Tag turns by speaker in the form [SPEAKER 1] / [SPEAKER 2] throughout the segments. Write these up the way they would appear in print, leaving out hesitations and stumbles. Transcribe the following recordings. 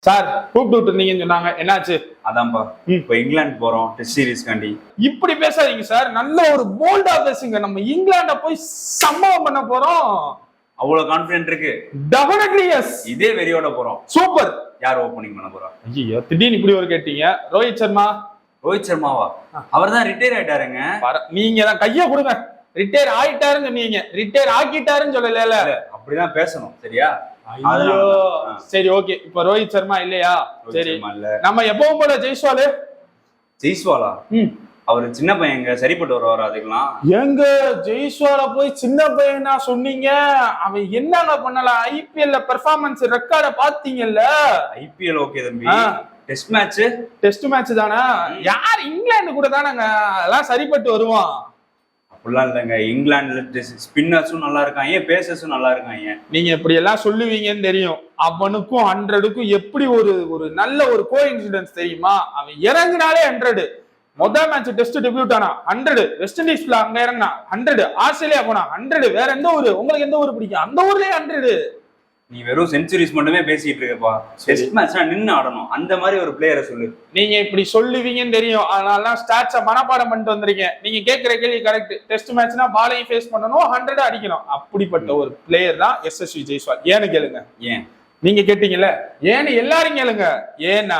[SPEAKER 1] Sir கூப்பிட்டு விட்டுருந்தீங்கன்னு சொன்னாங்க, என்னாச்சு?
[SPEAKER 2] அதான்ப்பா இப்ப இங்கிலாந்து போறோம் டெஸ்ட் சீரீஸ் காண்டி.
[SPEAKER 1] இப்படி பேசாதீங்க சார், நல்ல ஒரு போல்டா பேசுங்க. நம்ம இங்கிலாண்ட போய் சம்பவம் பண்ண போறோம்.
[SPEAKER 2] அவ்வளவு கான்பிடென்ட் இருக்கு?
[SPEAKER 1] Definitely yes.
[SPEAKER 2] இதே வெறியோட போறோம்.
[SPEAKER 1] சூப்பர்.
[SPEAKER 2] யார் ஓபனிங் பண்ண போறா?
[SPEAKER 1] ஐயோ, திடீர்னு இப்படி ஒரு கேட்டீங்க. ரோஹித் சர்மா.
[SPEAKER 2] ரோஹித் சர்மாவா? அவர் தான் ரிட்டையர் ஆயிட்டாருங்க.
[SPEAKER 1] நீங்க தான் கைய கொடுங்க. ரிட்டையர் ஆயிட்டாருன்னு சொன்னீங்க, ரிட்டையர் ஆக்கிட்டாருன்னு சொல்லல.
[SPEAKER 2] அப்படிதான் பேசணும், சரியா?
[SPEAKER 1] சரி, ஓகே. இப்ப ரோஹித் சர்மா இல்லையா? சரி, நம்ம எப்பவும் போல ஜெய்ஸ்வால்.
[SPEAKER 2] ஜெய்ஸ்வாலா? அவரு சின்ன பையங்க, சரிப்பட்டு வருவாரு அதுக்கெல்லாம்.
[SPEAKER 1] எங்க ஜெய்ஸ்வால போய் சின்ன பையனா சொன்னீங்க? அவன் என்னங்க பண்ணலாம்? ஐபிஎல்ல பெர்ஃபார்மன்ஸ் ரெக்கார்ட பாத்தீங்கல்ல?
[SPEAKER 2] ஐபிஎல் ஓகே தம்பி, டெஸ்ட் மேட்ச்
[SPEAKER 1] தானே. யார் இங்கிலாந்து கூட தானங்க அதெல்லாம் சரிப்பட்டு வருவான்.
[SPEAKER 2] அப்படிலாம் இல்லைங்க, இங்கிலாந்துல ஸ்பின்னர்ஸும் நல்லா இருக்காங்க, பேசர்ஸும் நல்லா இருக்காங்க.
[SPEAKER 1] நீங்க இப்படி எல்லாம் சொல்லுவீங்கன்னு தெரியும். அவனுக்கும் 100க்கும் எப்படி ஒரு நல்ல ஒரு கோ இன்சிடென்ஸ் தெரியுமா? அவன் இறங்கினாலே 100. முதல் மேட்ச் டெஸ்ட் டெபியூட் ஆனா 100, வெஸ்ட் இண்டீஸ்ல அங்க இறங்கினா 100, ஆஸ்திரேலியா போனா 100. வேற எந்த ஊரு உங்களுக்கு எந்த ஊர் பிடிக்கும்? அந்த ஊர்லயே 100.
[SPEAKER 2] நீ வெறும் செஞ்சுரிஸ் மட்டுமே பேசிட்டு இருக்கப்பா. டெஸ்ட் மேட்ச்னா நின்னு ஆடணும், அந்த மாதிரி ஒரு பிளேயரை சொல்லு.
[SPEAKER 1] நீங்க இப்படி சொல்லுவீங்கன்னு தெரியும், அதனால ஸ்டாட்ஸ மனப்பாடம் பண்ணிட்டு வந்திருக்கீங்க. நீங்க கேட்கிற கேள்வி கரெக்ட். டெஸ்ட் மேட்ச்னா பாலையும் ஃபேஸ் பண்ணணும், 100 அடிக்கணும். அப்படிப்பட்ட ஒரு பிளேயர் தான் எஸ்எஸ்வி ஜெய்ஸ்வால். ஏன்னு கேளுங்க.
[SPEAKER 2] ஏன்
[SPEAKER 1] நீங்க கேட்டீங்கல்ல, ஏன்னு எல்லாரும் கேளுங்க. ஏன்னா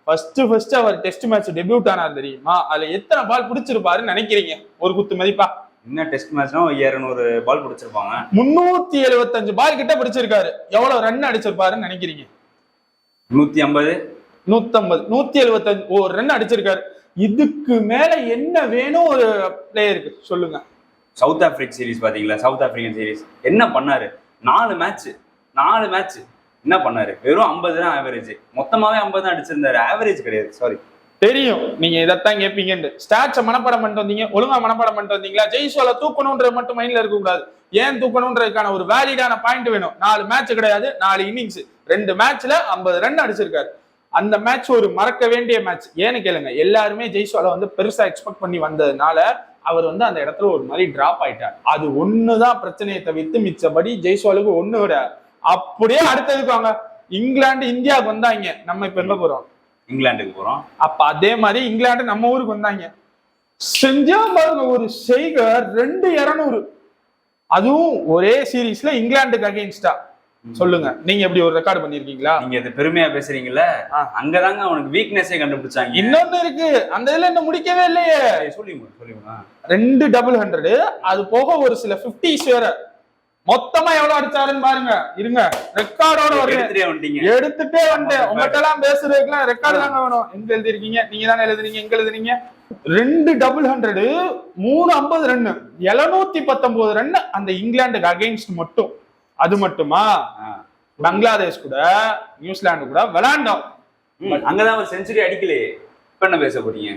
[SPEAKER 1] ஃபர்ஸ்ட் அவர் டெஸ்ட் மேட்ச் டெபியூட் ஆனார் தெரியுமா? அதுல எத்தனை பால் பிடிச்சிருப்பாருன்னு நினைக்கிறீங்க? ஒரு குத்து மதிப்பா?
[SPEAKER 2] என்ன டெஸ்ட் மேட்ச்னா 200 பால் பிடிச்சிருப்பாங்க.
[SPEAKER 1] 375 பால் கிட்ட பிடிச்சிருக்காரு. எவ்வளவு ரன் அடிச்சிருப்பாருன்னு நினைக்கிறீங்க?
[SPEAKER 2] 150,
[SPEAKER 1] 150, 175 ஒரு ரன் அடிச்சிருக்காரு. இதுக்கு மேல என்ன வேணும் ஒரு பிளேயருக்கு சொல்லுங்க.
[SPEAKER 2] சவுத் ஆப்பிரிக்கன் சீரீஸ் பாத்தீங்களா? சவுத் ஆப்பிரிக்கன் சீரீஸ் என்ன பண்ணாரு? 4 மேட்ச் என்ன பண்ணாரு? வெறும் 50 தான் ஆவரேஜ். மொத்தமாவே 50 தான் அடிச்சிருந்தாரு, ஆவரேஜ் கிடையாது. சாரி,
[SPEAKER 1] தெரியும் நீங்க இதைத்தான் கேட்பீங்கன்னு. ஸ்டாட்ஸ மனப்பாடம் பண்ணிட்டு வந்தீங்க, ஒழுங்கா மனப்பாடம் பண்ணிட்டு வந்தீங்களா? ஜெய்ஸ்வால தூக்கணும்ன்றது மட்டும் மைண்ட்ல இருக்க கூடாது. ஏன் தூக்கணும்ன்றதுக்கான ஒரு வேலிடான பாயிண்ட் வேணும். 4 மேட்ச் கிடையாது, 4 இன்னிங்ஸ், 2 மேட்ச்ல 50 ரன் அடிச்சிருக்காரு. அந்த மேட்ச் ஒரு மறக்க வேண்டிய மேட்ச். ஏன்னு கேளுங்க, எல்லாருமே ஜெய்ஸ்வால பெருசா எக்ஸ்பெக்ட் பண்ணி வந்ததுனால அவர் அந்த இடத்துல ஒரு மாதிரி டிராப் ஆயிட்டார். அது ஒண்ணுதான் பிரச்சனையை தவிர்த்து மிச்சபடி ஜெய்ஸ்வாலுக்கு ஒண்ணு விட. அப்படியே அடுத்ததுக்கு வாங்க, இங்கிலாந்து இந்தியாவுக்கு வந்தாங்க. நம்ம இப்ப எங்க போறோம்?
[SPEAKER 2] இங்கிலாந்துக்கு போறோம்.
[SPEAKER 1] அப்ப அதே மாதிரி இங்கிலாந்து நம்ம ஊருக்கு வந்தாங்க. செஞ்சா பாருங்க ஒரு செய்க 200, அதுவும் ஒரே சீரீஸ்ல இங்கிலாந்துக்கு அகைன்ஸ்டா. சொல்லுங்க, நீங்க எப்படி ஒரு ரெக்கார்ட் பண்ணிருக்கீங்களா?
[SPEAKER 2] நீங்க இது பெருமையா பேசுறீங்கல்ல, அங்கதாங்க அவனுக்கு வீக்னஸே கண்டுபிடிச்சாங்க.
[SPEAKER 1] இன்னொன்னு இருக்கு, அந்த இதுல என்ன முடிக்கவே இல்லையே.
[SPEAKER 2] சொல்லுங்க.
[SPEAKER 1] 2 200, அது போக ஒரு சில 50s வேற. மொத்தமா எவ்வளவு அடிச்சாருன்னு பாருங்க. இருங்க, ரெக்கார்டோட எடுத்துட்டே வந்துட்டேன். உங்ககிட்ட எல்லாம் பேசுறதுக்குலாம் ரெக்கார்டு தாங்க வேணும். எங்க எழுதிருக்கீங்க? நீங்க தானே எழுதுறீங்க. எங்க எழுதுறீங்க? 2 200, 350 ரன், 719 ரன் அந்த இங்கிலாந்துக்கு அகைன்ஸ்ட் மட்டும். அது மட்டுமா? பங்களாதேஷ் கூட, நியூசிலாந்து கூட விளையாண்டோம்.
[SPEAKER 2] அங்கதான் ஒரு செஞ்சுரி அடிக்கலையே. இப்ப என்ன பேச போறீங்க?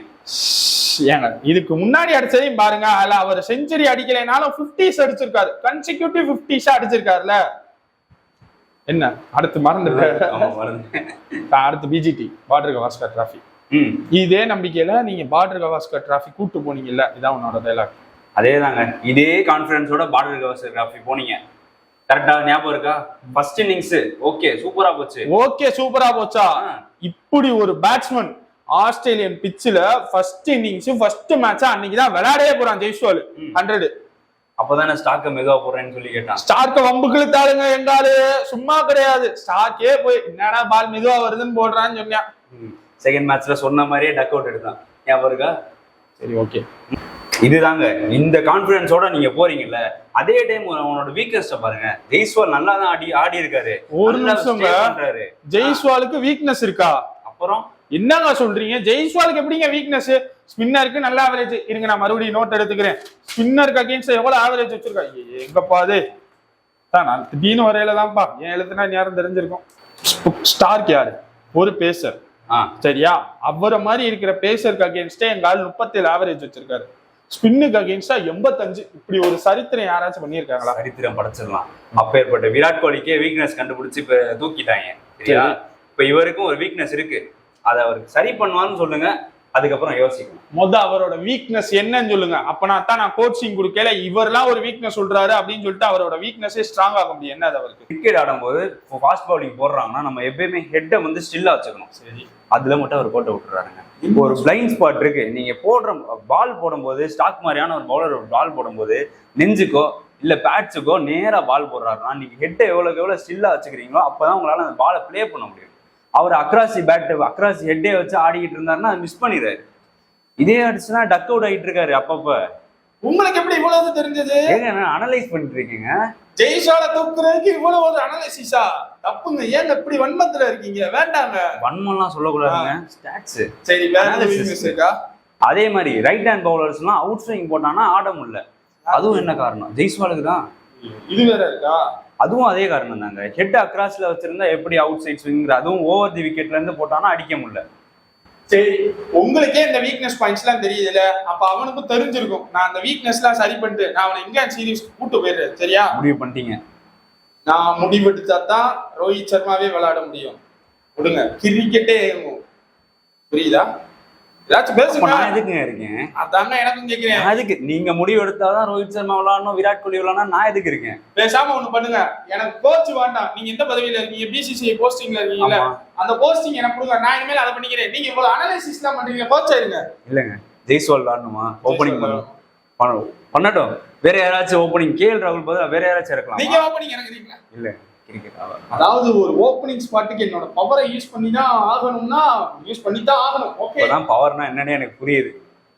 [SPEAKER 1] ஏங்க, இதுக்கு முன்னாடி அடிச்சதையும் பாருங்க. அதுல அவர் செஞ்சுரி அடிக்கலைனாலும் 50s அடிச்சிருக்காரு. Consecutive 50s அடிச்சிருக்காருல. என்ன அடுத்து மறந்துட்டேன். அடுத்து பிஜிடி, பார்டர் கவாஸ்கர் டிராஃபி. இதே நம்பிக்கையில நீங்க பார்டர் கவாஸ்கர் டிராஃபி கூட்டு போனீங்கல்ல, இதான் உன்னோட டைலாக்.
[SPEAKER 2] அதேதாங்க, இதே கான்பிடன்ஸோட பார்டர் கவாஸ்கர் டிராஃபி போனீங்க. கரெக்டா ஞாபகம் இருக்கா? ஃபர்ஸ்ட் இன்னிங்ஸ் ஓகே சூப்பரா போச்சா? இப்படி ஒரு பேட்ஸ்மேன் ஆஸ்திரேலியன் பிட்ச்ல ஃபர்ஸ்ட் இன்னிங்ஸ் ஃபர்ஸ்ட் மேட்ச் அன்னைக்குதான் விளையாடவே போறான் ஜெய்ஸ்வால். 100. அப்பதானே ஸ்டார்க்க மெதுவா போறேன்னு சொல்லி கேட்டான்.
[SPEAKER 1] ஸ்டார்க்க வம்புக்குள்ள தாளுங்க, எங்காலு சும்மா கிடையாது. ஸ்டார்க்கே போய் என்னடா பால் மெதுவா வருதுன்னு போடுறான்னு சொன்னான்.
[SPEAKER 2] செகண்ட் மேட்ச்ல சொன்ன மாதிரியே டக் அவுட் எடுத்தான். ஞாபகம் இருக்கா?
[SPEAKER 1] சரி, ஓகே.
[SPEAKER 2] இதுதாங்க, இந்த கான்பிடன்ஸோட நீங்க போறீங்கல்ல. அதே டைம் அவனோட வீக்னஸ் பாருங்க. ஜெய்ஸ்வால் நல்லா தான் ஆடி இருக்காரு.
[SPEAKER 1] ஒரு நிமிஷம், ஜெய்ஸ்வாலுக்கு வீக்னஸ் இருக்கா? அப்புறம் என்னங்க சொல்றீங்க? ஜெய்ஸ்வாலுக்கு எப்படிங்க வீக்னஸ்? ஸ்பின்னருக்கு நல்ல ஆவரேஜ். இருங்க, நான் மறுபடியும் நோட் எடுத்துக்கிறேன். ஸ்பின்னருக்கு அகைன்ஸ்ட் எவ்வளவு ஆவரேஜ் வச்சிருக்கா? எங்கப்பா அது? நான் திடீர்னு வரையில தான்ப்பா என் எழுத்துனா யாரும் தெரிஞ்சிருக்கும். ஸ்டார்க் யாரு? ஒரு பேசர். சரியா? அவரை மாதிரி இருக்கிற பேசருக்கு அகைன்ஸ்டே எங்கால 37 ஆவரேஜ் வச்சிருக்காரு. ஸ்பின்னுக்கு அகைன்ஸ்டா 85. இப்படி ஒரு சரித்திரம் யாராச்சும் பண்ணியிருக்காங்களா?
[SPEAKER 2] சரித்திரம் படைச்சிடலாம். அப்பேற்பட்ட விராட் கோலிக்கே வீக்னஸ் கண்டுபிடிச்சு இப்ப தூக்கிட்டாங்க. சரியா? இப்ப இவருக்கும் ஒரு வீக்னஸ் இருக்கு. அதை அவர் சரி பண்ணுவான்னு சொல்லுங்க. அதுக்கப்புறம் யோசிக்கணும்.
[SPEAKER 1] அவரோட வீக்னஸ் என்னன்னு சொல்லுங்க. அப்பனா தான் நான் கோச்சிங் கொடுக்கல இவரெல்லாம் ஒரு வீக்னஸ் சொல்றாரு அப்படின்னு சொல்லிட்டு அவரோட வீக்னஸே ஸ்ட்ராங் ஆக முடியும். என்ன அவருக்கு
[SPEAKER 2] கிரிக்கெட் ஆடும்போது ஃபாஸ்ட் பவுலிங் போடுறாங்கன்னா நம்ம எப்பயுமே ஹெட்டை வந்து ஸ்டில்லா வச்சுக்கணும்.
[SPEAKER 1] சரி,
[SPEAKER 2] அதுல மட்டும் அவர் போட்டு விட்டுறாருங்க. ஒரு பிளைண்ட் ஸ்பாட் இருக்கு. நீங்க போடுற பால் போடும்போது ஸ்டாக் மாதிரியான ஒரு பவுலர் ஒரு பால் போடும்போது நெஞ்சுக்கோ இல்ல பேட்ஸுக்கோ நேரா பால் போடுறாருன்னா நீங்க ஹெட்டை எவ்வளவு ஸ்டில்லா வச்சுக்கிறீங்களோ அப்பதான் உங்களால அந்த பாலை பிளே பண்ண முடியும். அவர் அக்ராசி பேட் அக்ராசி ஹெட்டே வச்சு ஆடிக்கிட்டு இருந்தாருன்னா மிஸ் பண்ணிடுறாரு. இதே அடிச்சுன்னா டக் அவுட் ஆகிட்டு இருக்காரு அப்பப்ப.
[SPEAKER 1] உங்களுக்கு எப்படி இவ்வளவு தெரிஞ்சது?
[SPEAKER 2] ஏங்க நான் அனலைஸ் பண்ணிட்டு இருக்கீங்க.
[SPEAKER 1] ஜெய்ஸ்வாலை தூக்குறதுக்கு இவ்வளவு ஒரு அனலைசிஸா? தப்புங்க. ஏங்க இப்படி வன்மத்துல இருக்கீங்க? வேண்டாங்க.
[SPEAKER 2] வன்மம்லாம் சொல்லக்கூடாதுங்க. ஸ்டாட்ஸ்.
[SPEAKER 1] சரி, வேற
[SPEAKER 2] அதே மாதிரி ரைட் ஹேண்ட் பவுலர்ஸ்லாம் அவுட் ஸ்விங் போட்டானா ஆட முடியல. அதுவும் என்ன காரணம்? ஜெய்ஸ்வாலுக்கு தான்.
[SPEAKER 1] இது வேற இருக்கா?
[SPEAKER 2] அதுவும் அதே காரணம் தாங்க. ஹெட் அக்ராஸ்ல வச்சிருந்தா எப்படி அவுட் சைட் ஸ்விங், அதுவும் ஓவர் தி விக்கெட்ல இருந்து போட்டானா அடிக்க முடியல.
[SPEAKER 1] சரி, உங்களுக்கே இந்த வீக்னஸ் பாயிண்ட்ஸ் எல்லாம் தெரியுதுல, அப்ப அவனுக்கும் தெரிஞ்சிருக்கும். நான் அந்த வீக்னஸ் எல்லாம் சரி பண்ணிட்டு நான் அவனை இங்கிலாந்து சீரீஸ் கூட்டு போயிடுறேன். சரியா?
[SPEAKER 2] முடிவு பண்ணிட்டீங்க.
[SPEAKER 1] நான் முடிவெடுத்தா தான் ரோஹித் சர்மாவே விளையாட முடியும். விடுங்க, கிரிக்கெட்டே இயங்கும். புரியுதா? ஏதாச்சும் பேசுங்க.
[SPEAKER 2] நான் எதுக்குங்க இருக்கேன்?
[SPEAKER 1] அதாங்க எனக்கும் கேட்கிறேன்.
[SPEAKER 2] அதுக்கு நீங்க முடிவு எடுத்தாதான் ரோஹித் சர்மா விளையாடணும், விராட் கோலி விளையாடணும். நான் எதுக்கு இருக்கேன்?
[SPEAKER 1] பேசாம ஒண்ணு பண்ணுங்க, எனக்கு கோச் வேண்டாம். நீங்க எந்த பதவியில இருக்கீங்க? பிசிசிஐ போஸ்டிங்ல இருக்கீங்கல்ல, அந்த போஸ்டிங் எனக்கு கொடுங்க. நான் இனிமேல் அதை பண்ணிக்கிறேன். நீங்க இவ்வளவு அனலைசிஸ் எல்லாம் பண்றீங்க, கோச் ஆயிருங்க.
[SPEAKER 2] இல்லங்க, ஜெய்ஸ்வால் விளையாடணுமா? ஓப்பனிங் பண்ணட்டும். வேற யாராச்சும் ஓப்பனிங், கேஎல் ராகுல் பதிலா வேற யாராச்சும் இருக்கலாம்.
[SPEAKER 1] நீங்க ஓப்பனிங் இறங்குறீங்களா?
[SPEAKER 2] இல்ல,
[SPEAKER 1] அதாவது ஒரு ஓப்பனிங் ஸ்பாட்டுக்கு என்னோட பவரை யூஸ் பண்ணி தான் ஆகணும்னா யூஸ் பண்ணி தான் ஆகணும். ஓகே,
[SPEAKER 2] பவர்னா என்னன்னு எனக்கு புரியுது.